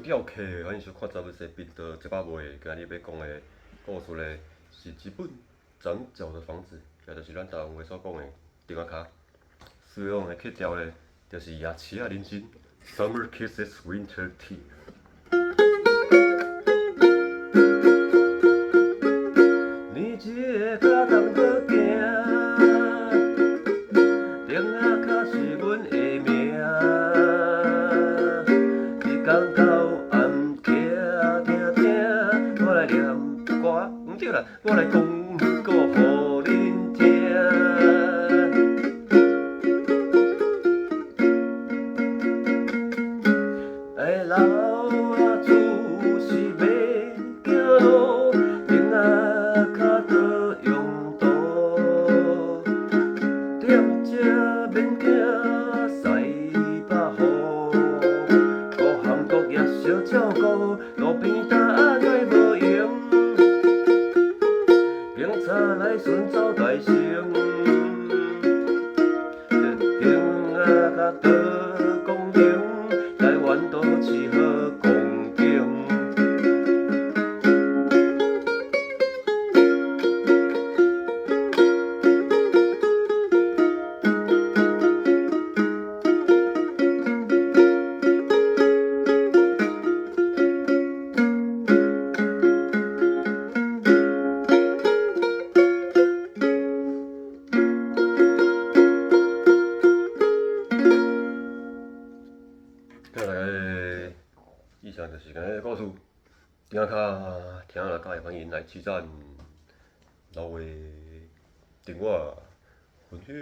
吊客，欢迎收看《查某西频道》这把尾，今日要讲的故事呢，是一本长脚的房子，也就是咱台湾话所讲的丁仔脚。使用的客调呢，就是夜市仔人参 Summer Kisses Winter Tea。你这个脚当好行，丁仔脚是阮的命。日刚到暗徛听听，我来念歌，毋对啦，我来讲歌互恁听。老啊厝是要行路，丁仔脚倒用刀，踮遮免惊西北雨，各行各业小照顾，路边搭爱无用，警察来巡走大城，丁仔脚倒公平，台湾都市好光景。今日以上就是今日故事。丁仔脚听了介欢迎来取赞老的订阅分享。